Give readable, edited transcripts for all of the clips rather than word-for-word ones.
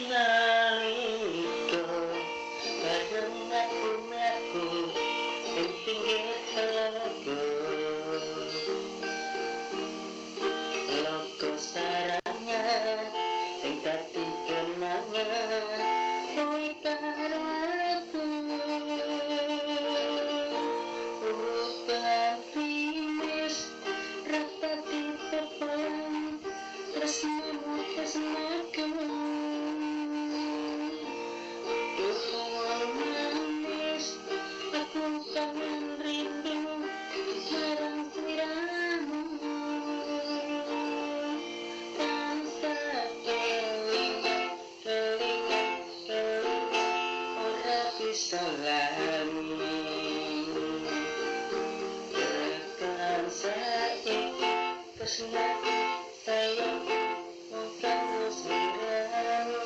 Nalika bareng aku ing pinggir telaga, logo sarangan sing dadi kenangan kowe karo aku. Bukan finish rapati tepan tresnamu tresnaku. Aku kangen rindu marang sliramu, tansah kelingan kelingan kelingan ora bisa lali. Tekan saiki tresnaku sayang wong karo sliramu.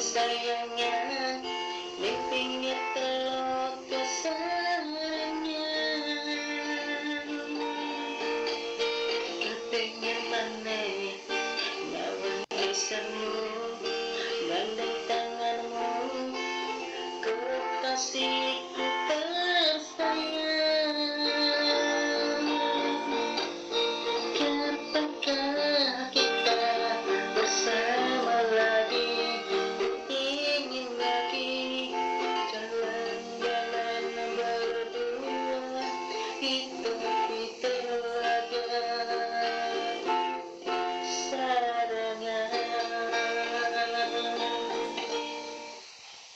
Sayangnya ning pinggir telaga sarangnya, kepengin maneh nyawang isenmu gandeng tanganmu kekasihku.